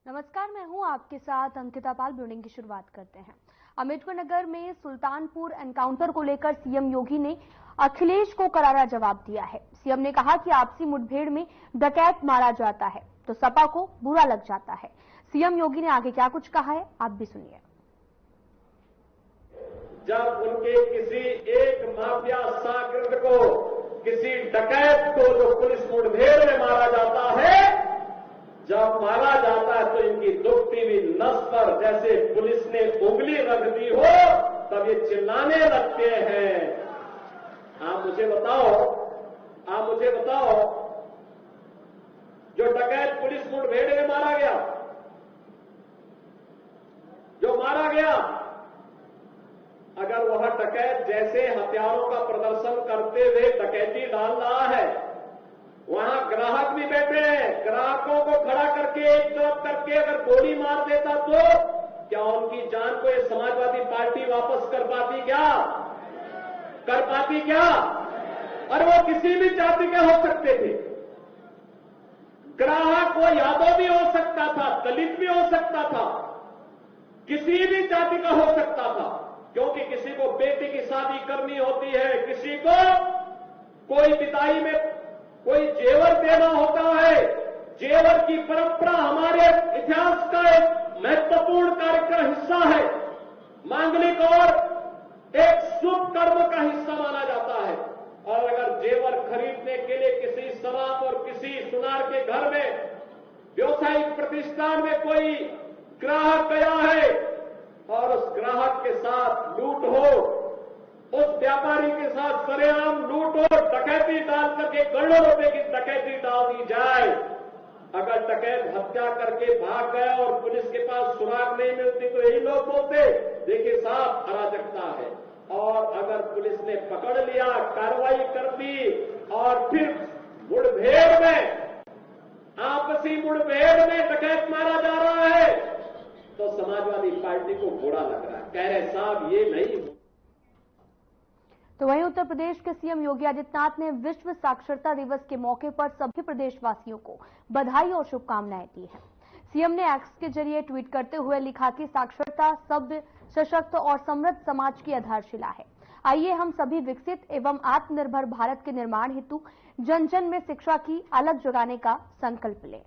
नमस्कार, मैं हूं आपके साथ अंकिता पाल। ब्यूटिंग की शुरुआत करते हैं। अम्बेडकर नगर में सुल्तानपुर एनकाउंटर को लेकर सीएम योगी ने अखिलेश को करारा जवाब दिया है। सीएम ने कहा कि आपसी मुठभेड़ में डकैत मारा जाता है तो सपा को बुरा लग जाता है। सीएम योगी ने आगे क्या कुछ कहा है, आप भी सुनिए। जब उनके किसी एक माफिया शागिर्द को, किसी डकैत को जो पुलिस मुठभेड़ में मारा जाता है, जब मारा जाता है तो इनकी दुखती हुई नस पर जैसे पुलिस ने उंगली रख दी हो तब ये चिल्लाने लगते हैं। आप मुझे बताओ, जो डकैत पुलिस मुठभेड़ में मारा गया, अगर वह डकैत जैसे हथियारों का प्रदर्शन करते हुए डकैती डाल रहा है, वहां ग्राहक भी बैठे हैं, ग्राहकों को खड़ा करके एक तरफ करके अगर गोली मार देता तो क्या उनकी जान को ये समाजवादी पार्टी वापस कर पाती क्या? और वो किसी भी जाति के हो सकते थे। ग्राहक वो यादव भी हो सकता था, दलित भी हो सकता था, किसी भी जाति का हो सकता था, क्योंकि किसी को बेटी की शादी करनी होती है, किसी को कोई विदाई में कोई जेवर देना होता है। जेवर की परंपरा हमारे इतिहास का एक महत्वपूर्ण कार्यक्रम हिस्सा है, मांगलिक और एक शुभ कर्म का हिस्सा माना जाता है। और अगर जेवर खरीदने के लिए किसी शराब और किसी सुनार के घर में, व्यवसायिक प्रतिष्ठान में कोई ग्राहक गया है और उस ग्राहक के साथ लूट हो, उस व्यापारी के साथ सरेआम लूट और डकैती डाल करके करोड़ों रुपए की डकैती डाल दी जाए, अगर डकैत हत्या करके भाग गया और पुलिस के पास सुराग नहीं मिलती तो यही लोग बोलते, देखिए साहब अराजकता है। और अगर पुलिस ने पकड़ लिया, कार्रवाई कर दी और फिर मुठभेड़ में, आपसी मुठभेड़ में डकैत मारा जा रहा है तो समाजवादी पार्टी को बुरा लग रहा है। कह रहे साहब ये नहीं। तो वहीं उत्तर प्रदेश के सीएम योगी आदित्यनाथ ने विश्व साक्षरता दिवस के मौके पर सभी प्रदेशवासियों को बधाई और शुभकामनाएं दी हैं। सीएम ने एक्स के जरिए ट्वीट करते हुए लिखा कि साक्षरता शब्द सशक्त और समृद्ध समाज की आधारशिला है। आइए हम सभी विकसित एवं आत्मनिर्भर भारत के निर्माण हेतु जन जन में शिक्षा की अलख जगाने का संकल्प लें।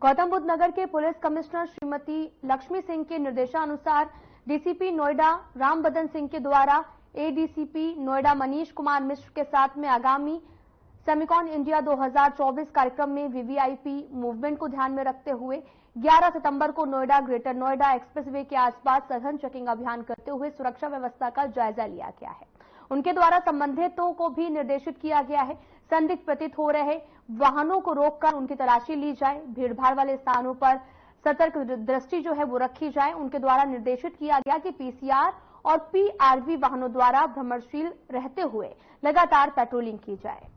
गौतम बुद्ध नगर के पुलिस कमिश्नर श्रीमती लक्ष्मी सिंह के निर्देशानुसार डीसीपी नोएडा राम बदन सिंह के द्वारा एडीसीपी नोएडा मनीष कुमार मिश्र के साथ में आगामी सेमिकॉन इंडिया 2024 कार्यक्रम में वीवीआईपी मूवमेंट को ध्यान में रखते हुए 11 सितंबर को नोएडा ग्रेटर नोएडा एक्सप्रेसवे के आसपास सघन चेकिंग अभियान करते हुए सुरक्षा व्यवस्था का जायजा लिया गया है। उनके द्वारा संबंधितों को भी निर्देशित किया गया है, संदिग्ध प्रतीत हो रहे वाहनों को रोककर उनकी तलाशी ली जाए, भीड़भाड़ वाले स्थानों पर सतर्क दृष्टि जो है वो रखी जाए। उनके द्वारा निर्देशित किया गया कि पीसीआर और पीआरवी वाहनों द्वारा भ्रमणशील रहते हुए लगातार पेट्रोलिंग की जाए।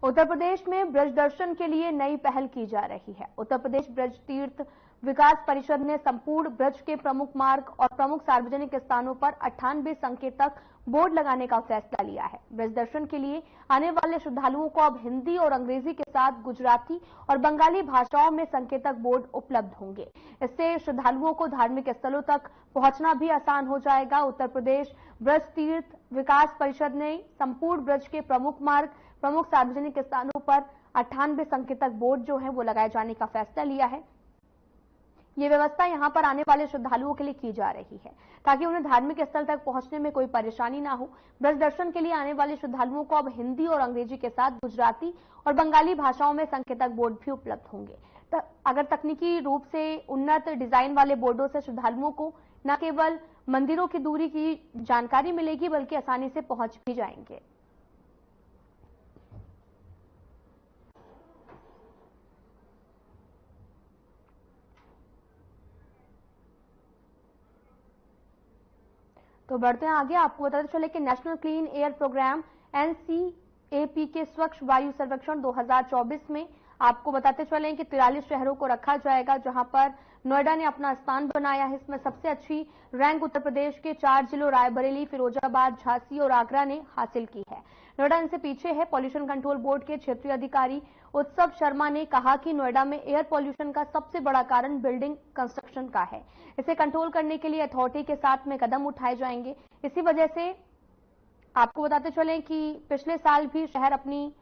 उत्तर प्रदेश में ब्रज दर्शन के लिए नई पहल की जा रही है। उत्तर प्रदेश ब्रज तीर्थ विकास परिषद ने संपूर्ण ब्रज के प्रमुख मार्ग और प्रमुख सार्वजनिक स्थानों पर 98 संकेतक बोर्ड लगाने का फैसला लिया है। ब्रज दर्शन के लिए आने वाले श्रद्धालुओं को अब हिंदी और अंग्रेजी के साथ गुजराती और बंगाली भाषाओं में संकेतक बोर्ड उपलब्ध होंगे। इससे श्रद्धालुओं को धार्मिक स्थलों तक पहुंचना भी आसान हो जाएगा। उत्तर प्रदेश ब्रज तीर्थ विकास परिषद ने संपूर्ण ब्रज के प्रमुख मार्ग, प्रमुख सार्वजनिक स्थानों पर 98 संकेतक बोर्ड जो है वो लगाए जाने का फैसला लिया है। ये व्यवस्था यहां पर आने वाले श्रद्धालुओं के लिए की जा रही है ताकि उन्हें धार्मिक स्थल तक पहुंचने में कोई परेशानी ना हो। ब्रज दर्शन के लिए आने वाले श्रद्धालुओं को अब हिंदी और अंग्रेजी के साथ गुजराती और बंगाली भाषाओं में संकेतक बोर्ड भी उपलब्ध होंगे। अगर तकनीकी रूप से उन्नत डिजाइन वाले बोर्डों से श्रद्धालुओं को न केवल मंदिरों की दूरी की जानकारी मिलेगी बल्कि आसानी से पहुंच भी जाएंगे। तो बढ़ते हैं आगे। आपको बताते चले कि national clean air programme AP के स्वच्छ वायु सर्वेक्षण 2024 में आपको बताते चलें कि 43 शहरों को रखा जाएगा, जहां पर नोएडा ने अपना स्थान बनाया है। इसमें सबसे अच्छी रैंक उत्तर प्रदेश के 4 जिलों रायबरेली, फिरोजाबाद, झांसी और आगरा ने हासिल की है। नोएडा इनसे पीछे है। पॉल्यूशन कंट्रोल बोर्ड के क्षेत्रीय अधिकारी उत्सव शर्मा ने कहा कि नोएडा में एयर पॉल्यूशन का सबसे बड़ा कारण बिल्डिंग कंस्ट्रक्शन का है। इसे कंट्रोल करने के लिए अथॉरिटी के साथ में कदम उठाए जाएंगे। इसी वजह से आपको बताते चलें कि पिछले साल भी शहर अपनी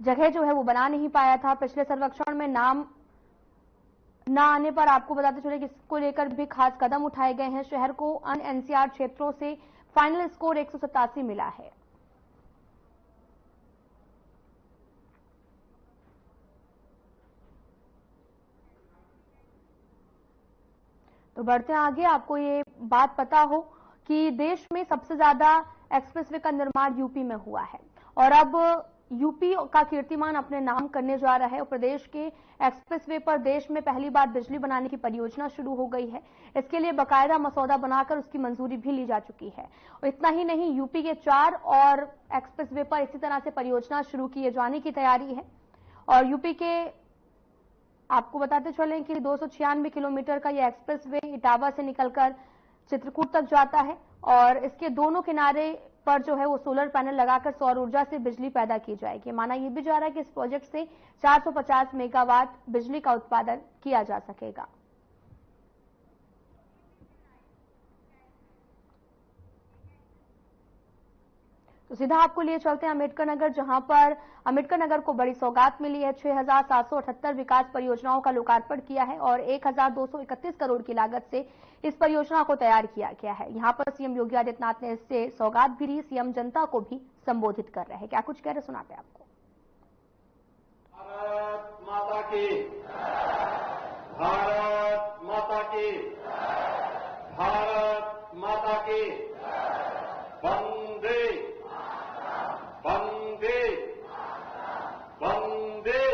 जगह जो है वो बना नहीं पाया था। पिछले सर्वेक्षण में नाम न आने पर आपको बताते चले कि इसको लेकर भी खास कदम उठाए गए हैं। शहर को अन्य एनसीआर क्षेत्रों से फाइनल स्कोर 187 मिला है। तो बढ़ते हैं आगे। आपको ये बात पता हो कि देश में सबसे ज्यादा एक्सप्रेसवे का निर्माण यूपी में हुआ है और अब यूपी का कीर्तिमान अपने नाम करने जा रहा है और प्रदेश के एक्सप्रेसवे पर देश में पहली बार बिजली बनाने की परियोजना शुरू हो गई है। इसके लिए बकायदा मसौदा बनाकर उसकी मंजूरी भी ली जा चुकी है। और इतना ही नहीं, यूपी के 4 और एक्सप्रेसवे पर इसी तरह से परियोजना शुरू किए जाने की तैयारी है। और यूपी के आपको बताते चलें कि 296 किलोमीटर का यह एक्सप्रेसवे इटावा से निकलकर चित्रकूट तक जाता है और इसके दोनों किनारे पर जो है वो सोलर पैनल लगाकर सौर ऊर्जा से बिजली पैदा की जाएगी। माना यह भी जा रहा है कि इस प्रोजेक्ट से 450 मेगावाट बिजली का उत्पादन किया जा सकेगा। तो सीधा आपको लिए चलते हैं अम्बेडकर नगर, जहां पर अम्बेडकर नगर को बड़ी सौगात मिली है। 6,778 विकास परियोजनाओं का लोकार्पण किया है और 1,231 करोड़ की लागत से इस परियोजना को तैयार किया गया है। यहां पर सीएम योगी आदित्यनाथ ने इससे सौगात भी दी। सीएम जनता को भी संबोधित कर रहे हैं। क्या कुछ कह रहे सुनाते हैं आपको। भारत माता की, भारत माता की, भारत माता की, वंदे वंदे वंदे,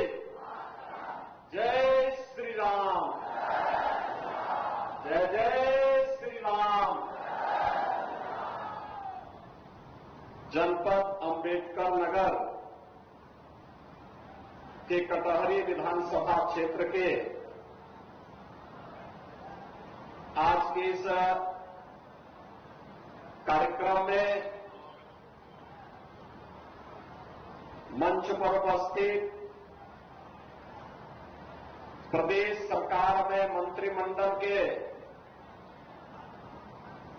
जय श्री राम, जय जय श्री राम। जनपद अम्बेडकर नगर के कटहरी विधानसभा क्षेत्र के आज के इस कार्यक्रम में मंच पर उपस्थित प्रदेश सरकार में मंत्रिमंडल के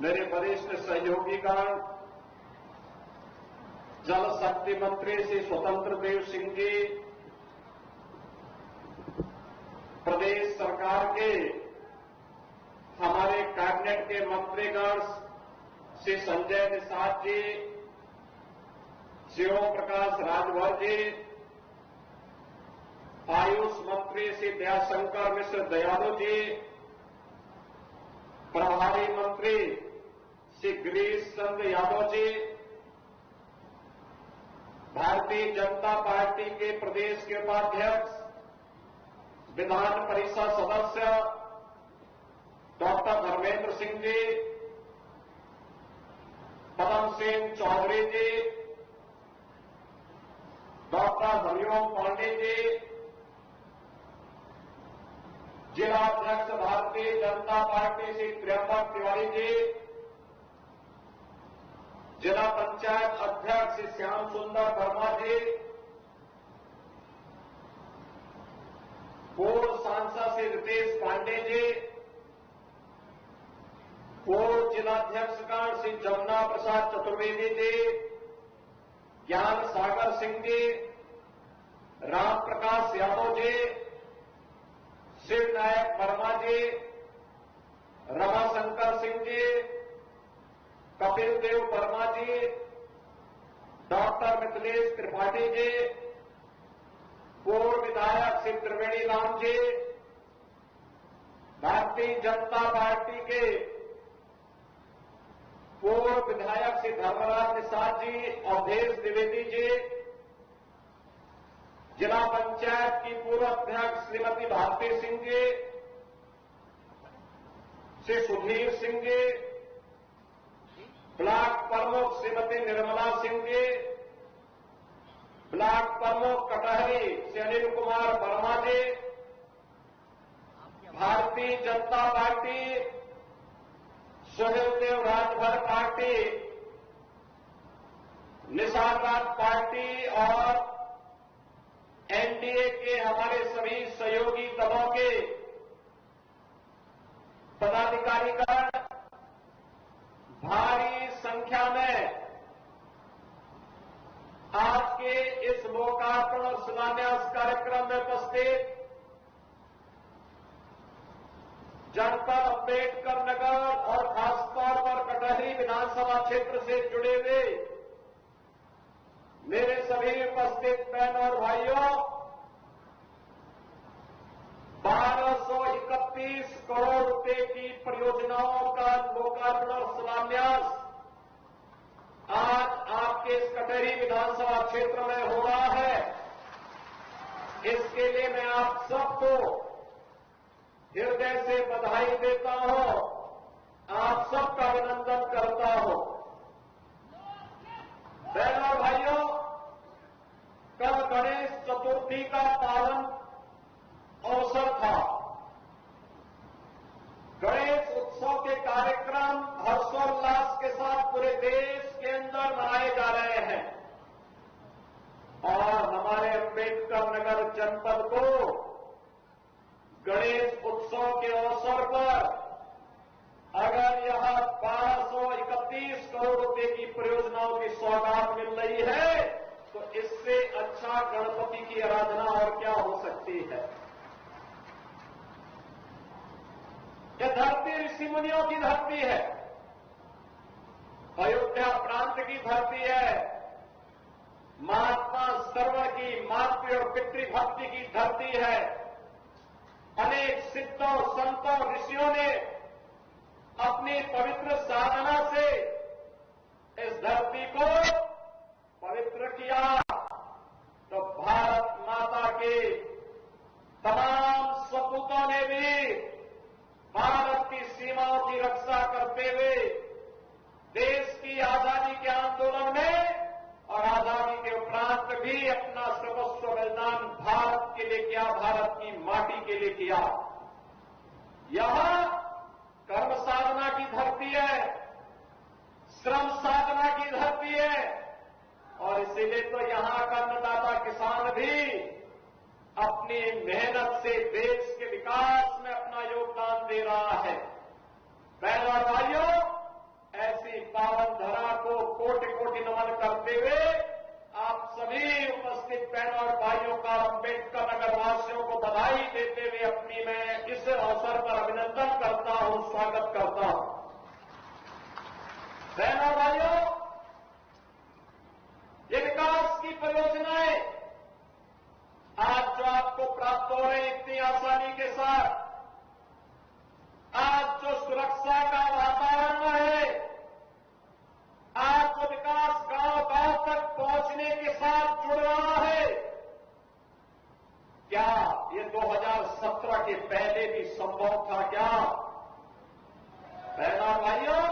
मेरे वरिष्ठ सहयोगीगण, जल शक्ति मंत्री श्री स्वतंत्र देव सिंह जी, प्रदेश सरकार के हमारे कैबिनेट के मंत्रीगण श्री संजय निषाद जी, श्री ओम प्रकाश राजभर जी, आयुष मंत्री श्री दयाशंकर मिश्र दयालु जी, प्रभारी मंत्री श्री गिरीश चंद्र यादव जी, भारतीय जनता पार्टी के प्रदेश के उपाध्यक्ष, विधान परिषद सदस्य डॉक्टर धर्मेंद्र सिंह जी, पदम सिंह चौधरी जी, डॉक्टर हरिओम पांडे जी, जिलाध्यक्ष भारतीय जनता पार्टी श्री त्र्यंबक तिवारी जी, जिला पंचायत अध्यक्ष श्री श्याम सुंदर वर्मा जी, पूर्व सांसद श्री रितेश पांडे जी, पूर्व जिलाध्यक्षगण श्री जमुना प्रसाद चतुर्वेदी जी, ज्ञान सागर सिंह जी, राम प्रकाश यादव जी, शिव नायक वर्मा जी, रमाशंकर सिंह जी, कपिल देव वर्मा जी, डॉक्टर मिथिलेश त्रिपाठी जी, पूर्व विधायक श्री त्रिवेणी राम जी, भारतीय जनता पार्टी के पूर्व विधायक श्री धर्मराज निषाद जी, अवधेश द्विवेदी जी, जिला पंचायत की पूर्व अध्यक्ष श्रीमती भारती सिंह जी, श्री सुधीर सिंह जी, ब्लॉक प्रमुख श्रीमती निर्मला सिंह जी, ब्लॉक प्रमुख Katehari Shri Anil Kumar Verma ji, Bharatiya Janata party, Suheldev Rajbhar party, Nishanbagh party और एनडीए के हमारे सभी सहयोगी दलों के पदाधिकारीगण भारी संख्या में आज के इस लोकार्पण और शिलान्यास कार्यक्रम में उपस्थित जनपद अम्बेडकर नगर और खासतौर पर कटहरी विधानसभा क्षेत्र से जुड़े हुए मेरे सभी उपस्थित बहन और भाइयों, 1231 करोड़ रुपए की परियोजनाओं का लोकार्पण और शिलान्यास आज आपके इस कटहरी विधानसभा क्षेत्र में हो रहा है। इसके लिए मैं आप सबको हृदय से बधाई देता हूं, आप सबका अभिनंदन करता हूं। बहनों और भाइयों, कल गणेश चतुर्थी का पावन अवसर था। गणेश उत्सव के कार्यक्रम हर्षोल्लास के साथ पूरे देश के अंदर मनाए जा रहे हैं और हमारे अम्बेडकर नगर जनपद को गणेश उत्सव के अवसर पर अगर यह 1231 करोड़ रुपए की परियोजनाओं की सौगात मिल रही है तो इससे अच्छा गणपति की आराधना और क्या हो सकती है। यह धरती ऋषि मुनियों की धरती है, अयोध्या प्रांत की धरती है, महात्मा सरवण की मातृ और पितृभक्ति की धरती है। अनेक सिद्धों संतों ऋषियों ने अपनी पवित्र साधना से इस धरती को पवित्र किया, तो भारत माता के तमाम सपूतों ने भी भारत की सीमाओं की रक्षा करते हुए देश की आजादी के आंदोलन में और आजादी के उपरांत भी अपना सर्वस्व बलिदान भारत के लिए किया, भारत की माटी के लिए किया। यहां कर्म साधना की धरती है, श्रम साधना की धरती है और इसीलिए तो यहां का अन्नदाता किसान भी अपनी मेहनत से देश के विकास में अपना योगदान दे रहा है। बहनों और भाइयों, ऐसी पावन धरा को कोटि कोटि नमन करते हुए आप सभी उपस्थित बहनों और भाइयों का अम्बेडकर नगर वासियों को बधाई देते हुए अपनी मैं इस अवसर पर अभिनंदन करता हूं, स्वागत करता हूं। बहनों और भाइयों, ये विकास की परियोजनाएं आज जो आपको प्राप्त हो रही इतनी आसानी के साथ, आज जो सुरक्षा का वातावरण है, आज जो विकास गांव-गांव तक पहुंचने के साथ जुड़ रहा है, क्या ये 2017 के पहले भी संभव था क्या? बहनों और भाइयों,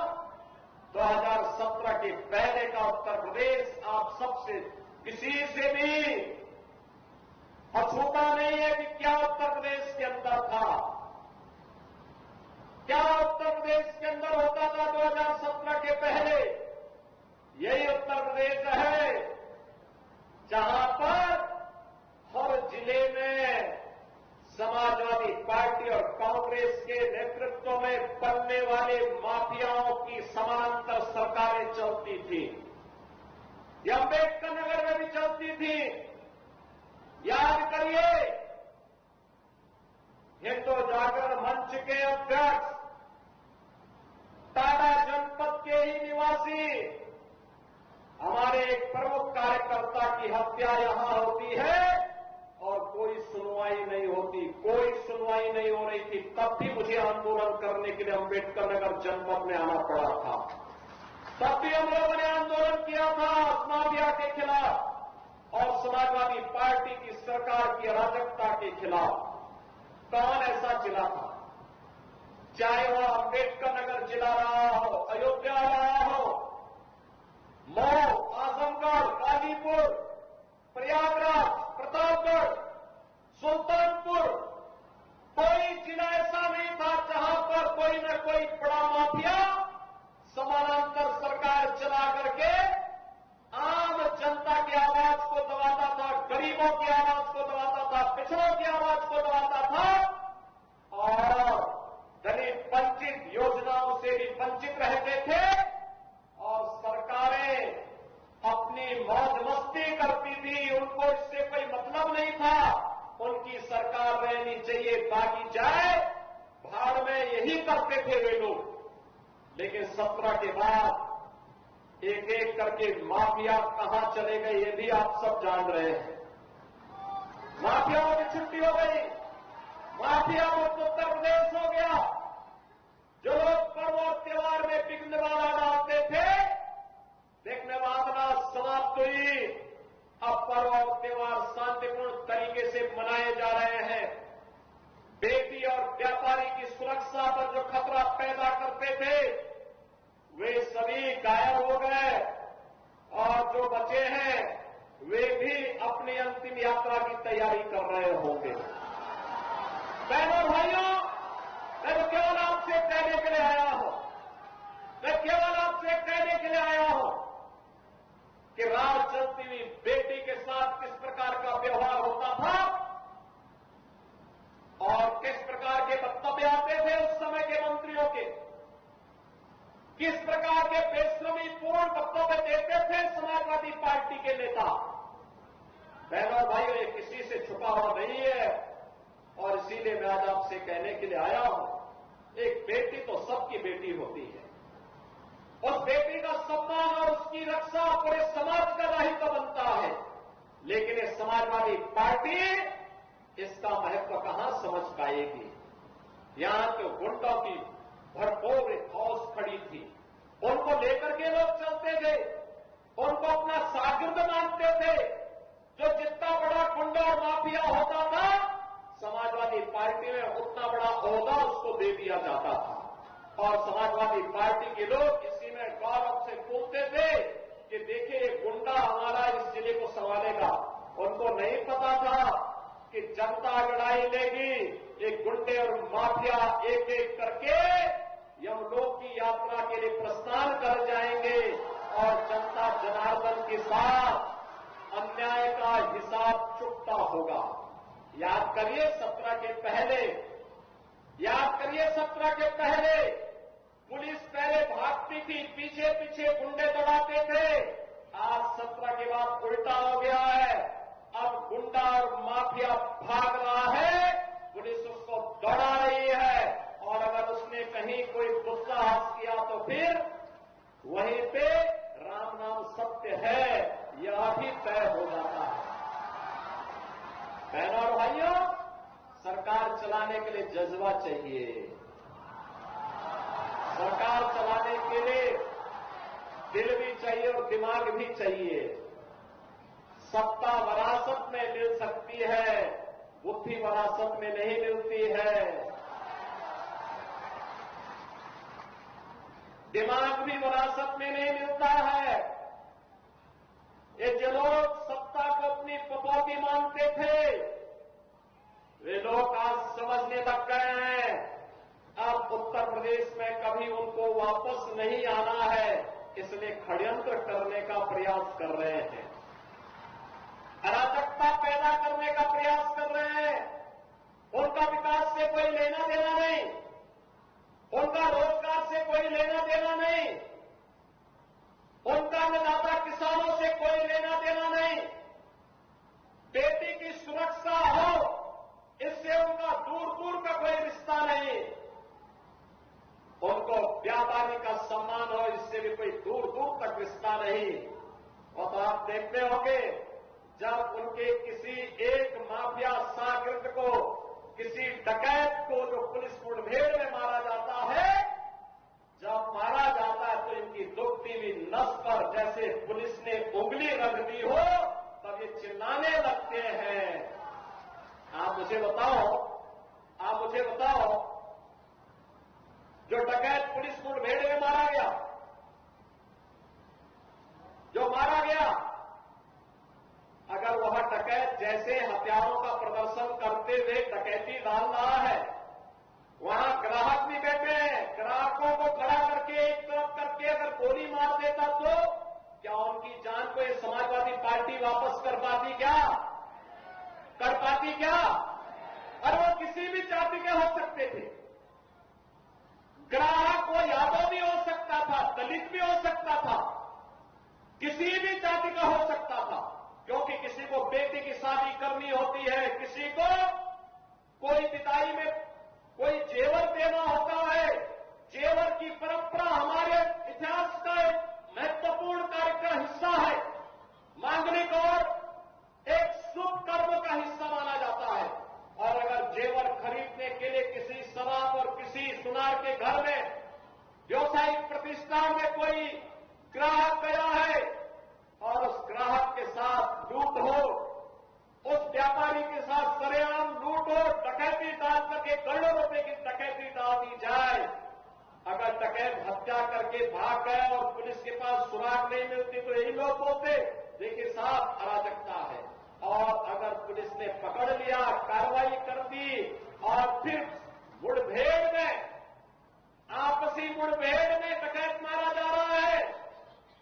2017 के पहले का उत्तर प्रदेश आप सबसे किसी से भी अछूता नहीं है कि क्या उत्तर प्रदेश के अंदर था, क्या उत्तर प्रदेश के अंदर होता था 2017 के पहले। यही उत्तर प्रदेश है जहां पर हर जिले में समाजवादी पार्टी और कांग्रेस के नेतृत्व में बनने वाले माफियाओं की समानांतर सरकारें चलती थी। ये अम्बेडकर नगर में भी चलती थी। याद करिए, हिंदू जागरण मंच के अध्यक्ष टाटा जनपद के ही निवासी हमारे एक प्रमुख कार्यकर्ता की हत्या यहां होती है और कोई सुनवाई नहीं होती, कोई सुनवाई नहीं हो रही थी। तब भी मुझे आंदोलन करने के लिए अम्बेडकर नगर जनपद में आना पड़ा था। तब भी हम लोगों ने आंदोलन किया था माफिया के खिलाफ और समाजवादी पार्टी की सरकार की अराजकता के खिलाफ। कौन ऐसा जिला था, चाहे वह अम्बेडकर नगर जिला रहा हो, अयोध्या रहा हो, मऊ, आजमगढ़, गाजीपुर, प्रयाग गरीबों की आवाज को दबाता था, पिछड़ों की आवाज को दबाता था और दलित वंचित योजनाओं से भी वंचित रहते थे और सरकारें अपनी मौज मस्ती करती थी, उनको इससे कोई मतलब नहीं था। उनकी सरकार रहनी चाहिए, बागी जाए भाड़ में, यही करते थे वे लोग। लेकिन 17 के बाद एक एक करके माफिया कहां चले गए ये भी आप सब जान रहे हैं। माफियाओं की छुट्टी हो गई, माफिया मुक्त उत्तर प्रदेश हो गया। जो लोग पर्व और त्योहार में विघ्न बाधा डालते थे, विघ्न बाधा समाप्त हुई। अब पर्व और त्योहार शांतिपूर्ण तरीके से मनाए जा रहे हैं। बेटी और व्यापारी की सुरक्षा पर जो खतरा पैदा करते थे वे सभी गायब हो गए और जो बचे हैं वे भी अपनी अंतिम यात्रा की तैयारी कर रहे होंगे। बहनों भाइयों, मैं तो केवल आपसे कहने के लिए आया हूं, मैं केवल आपसे कहने के लिए आया हूं कि राज चलती हुई बेटी के साथ किस प्रकार का व्यवहार होता था और किस प्रकार के वक्तव्य आते थे उस समय के मंत्रियों के, किस प्रकार के बेशर्मी पूर्ण वक्तव्य देते थे समाजवादी पार्टी के नेता। बहनों और भाइयों, ये किसी से छुपा हुआ नहीं है और इसीलिए मैं आज आपसे कहने के लिए आया हूं, एक बेटी तो सबकी बेटी होती है। उस बेटी का सम्मान और उसकी रक्षा पूरे समाज का दायित्व बनता है। लेकिन ये समाजवादी पार्टी इसका महत्व कहां समझ पाएगी। यहां तो गुंडों की भरपूर फौज खड़ी थी, उनको लेकर के लोग चलते थे, उनको अपना शागिर्द मानते थे। जो जितना बड़ा गुंडा और माफिया होता था समाजवादी पार्टी में उतना बड़ा ओहदा उसको दे दिया जाता था और समाजवादी पार्टी के लोग इसी में गौरव से बोलते थे कि देखिए ये गुंडा हमारा इस जिले को संभालेगा। उनको नहीं पता था कि जनता लड़ाई लेगी, एक गुंडे और माफिया एक एक करके यमलोक की यात्रा के लिए प्रस्थान कर जाएंगे और जनता जनार्दन के साथ अन्याय का हिसाब चुकता होगा। याद करिए 17 के पहले, याद करिए 17 के पहले पुलिस पहले भागती थी, पीछे पीछे गुंडे दौड़ाते थे। आज 17 के बाद उल्टा हो गया है, अब गुंडा और माफिया भाग रहा है, पुलिस उसको दौड़ा रही है और अगर उसने कहीं कोई दुस्साहस किया तो फिर वहीं पे राम नाम सत्य है यह भी तय हो जाता है। बहनों और भाइयों, सरकार चलाने के लिए जज्बा चाहिए, सरकार चलाने के लिए दिल भी चाहिए और दिमाग भी चाहिए। सत्ता वरासत में मिल सकती है, बुद्धि वरासत में नहीं मिलती है। दिमाग भी वरासत में नहीं मिलता है। ये जो लोग सत्ता को अपनी पपौती मानते थे वे लोग आज समझने लग गए हैं अब उत्तर प्रदेश में कभी उनको वापस नहीं आना है, इसलिए षड्यंत्र करने का प्रयास कर रहे हैं, अराजकता पैदा करने का प्रयास कर रहे हैं। उनका विकास से कोई लेना देना नहीं, उनका रोजगार से कोई लेना देना नहीं, उनका अन्नदाता किसानों से कोई लेना देना नहीं। बेटी की सुरक्षा हो इससे उनका दूर दूर का कोई रिश्ता नहीं, उनको व्यापारी का सम्मान हो इससे भी कोई दूर दूर तक रिश्ता नहीं। और तो आप देखते होंगे जब उनके किसी एक माफिया शागिर्द को, किसी डकैत को जो पुलिस मुठभेड़ में मारा जाता है, जब मारा जाता है तो इनकी दुखती हुई नस पर जैसे पुलिस ने उंगली रख दी हो तब ये चिल्लाने लगते हैं। आप मुझे बताओ जो डकैत पुलिस मुठभेड़ में मारा गया, जो मारा गया, अगर वह डकैत जैसे हथियारों का प्रदर्शन करते हुए डकैती डाल रहा है, वहां ग्राहक भी बैठे हैं, ग्राहकों को खड़ा करके एक तरफ करके अगर गोली मार देता तो क्या उनकी जान को ये समाजवादी पार्टी वापस कर पाती क्या? कर पाती क्या? और वो किसी भी जाति के हो सकते थे। ग्राहक वो यादव भी हो सकता था, दलित भी हो सकता था, किसी भी जाति का हो सकता था, क्योंकि किसी को बेटी की शादी करनी होती है, किसी को कोई विदाई में कोई जेवर देना होता है। जेवर की परंपरा हमारे इतिहास का एक महत्वपूर्ण कार्य का हिस्सा है, मांगलिक और एक शुभ कर्म का हिस्सा माना जाता है। और अगर जेवर खरीदने के लिए किसी शराब और किसी सुनार के घर में व्यवसायिक प्रतिष्ठान में कोई ग्राहक गया है और उस ग्राहक के साथ लूट हो, उस व्यापारी के साथ सरेआम लूट हो, डकैती डाल करके करोड़ों रुपए की डकैती डाल दी जाए, अगर डकैत हत्या करके भाग गए और पुलिस के पास सुराग नहीं मिलती तो यही लोग बोलते देखिए साहब अराजकता है। और अगर पुलिस ने पकड़ लिया, कार्रवाई कर दी और फिर मुठभेड़ में, आपसी मुठभेड़ में डकैत मारा जा रहा है,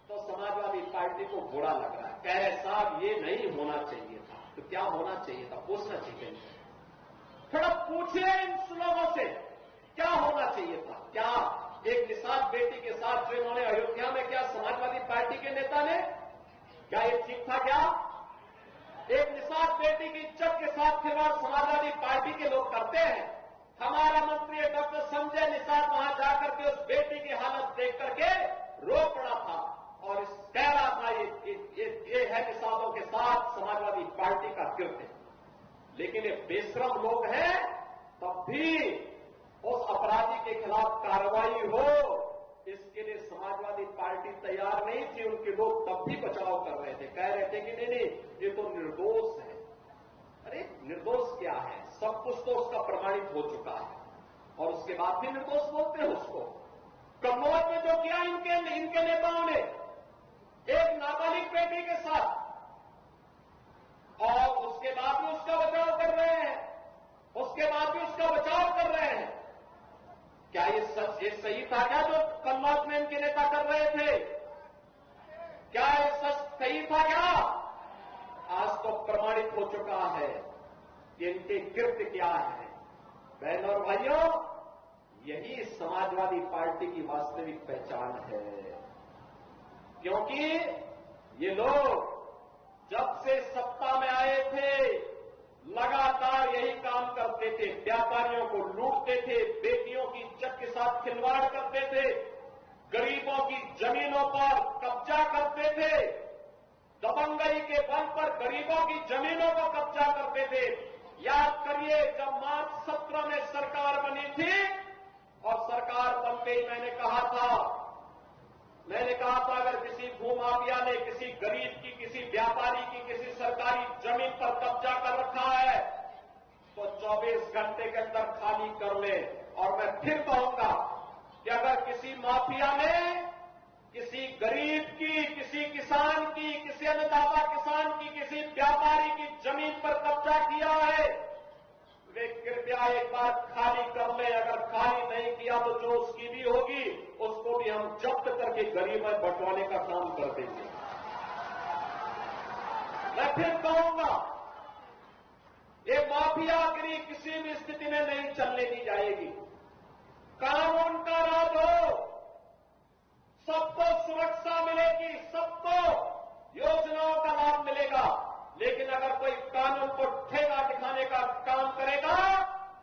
तो समाजवादी पार्टी को बुरा लग रहा है, कह रहे साहब ये नहीं होना चाहिए था। तो क्या होना चाहिए था? पूछना चाहिए। थोड़ा पूछिए इन लोगों से क्या होना चाहिए था। क्या एक निषाद बेटी के साथ जो इन्होंने अयोध्या में, क्या समाजवादी पार्टी के नेता ने, क्या ये ठीक था? क्या एक निषाद बेटी की इज्जत के साथ खिलवाड़ समाजवादी पार्टी के लोग करते हैं? हमारा मंत्री डॉक्टर संजय निषाद वहां जाकर के उस बेटी की हालत देख करके रो पड़ा था और कह रहा था ये है निषादों के साथ समाजवादी पार्टी का कृत्य। लेकिन ये बेशरम लोग हैं, तब भी उस अपराधी के खिलाफ कार्रवाई हो, इसके लिए समाजवादी पार्टी तैयार नहीं थी। उनके लोग तब भी बचाव कर रहे थे, कह रहे थे कि नहीं ये तो निर्दोष है। अरे निर्दोष क्या है? सब कुछ तो उसका प्रमाणित हो चुका है और उसके बाद भी निर्दोष बोलते हैं उसको। कन्नौज में जो किया इनके नेताओं ने एक नाबालिग बेटी के साथ, और उसके बाद भी उसका बचाव कर रहे हैं, उसके बाद भी उसका बचाव कर रहे हैं। क्या ये सही था क्या जो कन्नौज में इनके नेता कर रहे थे? क्या ये सच सही था क्या? आज तो प्रमाणित हो चुका है कि इनके कृत्य क्या है। बहनों और भाइयों, यही समाजवादी पार्टी की वास्तविक पहचान है, क्योंकि ये लोग जब से सत्ता में आए थे लगातार यही काम करते थे। व्यापारियों को लूटते थे, बेटियों की इज्जत के साथ खिलवाड़ करते थे, गरीबों की जमीनों पर कब्जा करते थे, दबंगई के बल पर गरीबों की जमीनों को कब्जा करते थे। याद करिए जब मार्च 17 में सरकार बनी थी और सरकार बनते ही मैंने कहा था अगर किसी भूमाफिया ने किसी गरीब की, किसी व्यापारी की, किसी सरकारी जमीन पर कब्जा कर रखा है तो 24 घंटे के अंदर खाली कर ले। और मैं फिर कहूंगा कि अगर किसी माफिया ने किसी गरीब की, किसी किसान की, किसी अन्नदाता किसान की, किसी व्यापारी की जमीन पर कब्जा किया है, वे कृपया एक बार खाली कर ले। अगर खाली नहीं किया तो जो उसकी भी होगी उसको भी हम जब्त करके गरीब में बंटवाने का काम कर देंगे। मैं फिर कहूंगा ये माफियागिरी किसी भी स्थिति में नहीं चलने दी जाएगी। कानून का राज हो, सबको सुरक्षा मिलेगी, सबको योजनाओं का लाभ मिलेगा। लेकिन अगर कोई कानून को ठेका दिखाने का काम करेगा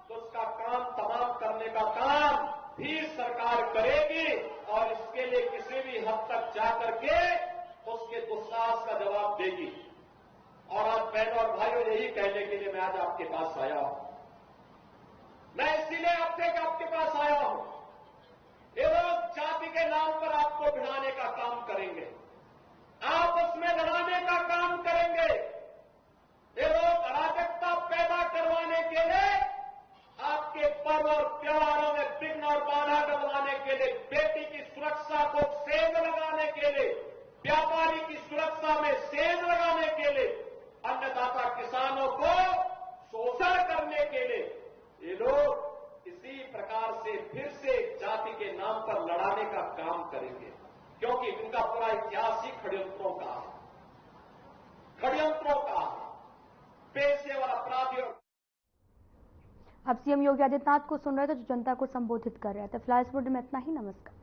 तो उसका काम तमाम करने का काम भी सरकार करेगी और इसके लिए किसी भी हद तक जाकर के उसके दुस्साहस का जवाब देगी। और आज बहनों और भाइयों, यही कहने के लिए मैं आज आपके पास आया हूं। मैं इसीलिए आपके पास आया हूं। ये लोग जाति के नाम पर आपको भिड़ाने का काम करेंगे, आपस में लड़ाने का काम करेंगे। ये लोग अराजकता पैदा करवाने के लिए आपके पर्व और त्योहारों में विघ्न और बाधा डलवाने के लिए, बेटी की सुरक्षा को सेंध लगाने के लिए, व्यापारी की सुरक्षा में सेंध लगाने के लिए, अन्नदाता किसानों को शोषण करने के लिए ये लोग इसी प्रकार से फिर से जाति के नाम पर लड़ाने का काम करेंगे। क्योंकि इनका पूरा इतिहास ही षड्यंत्रों का है, षड्यंत्रों का है। पेशेवर अपराधियों। अब सीएम योगी आदित्यनाथ को सुन रहे थे, जो जनता को संबोधित कर रहे थे। फिलहाल इस बुलेटिन में इतना ही। नमस्कार।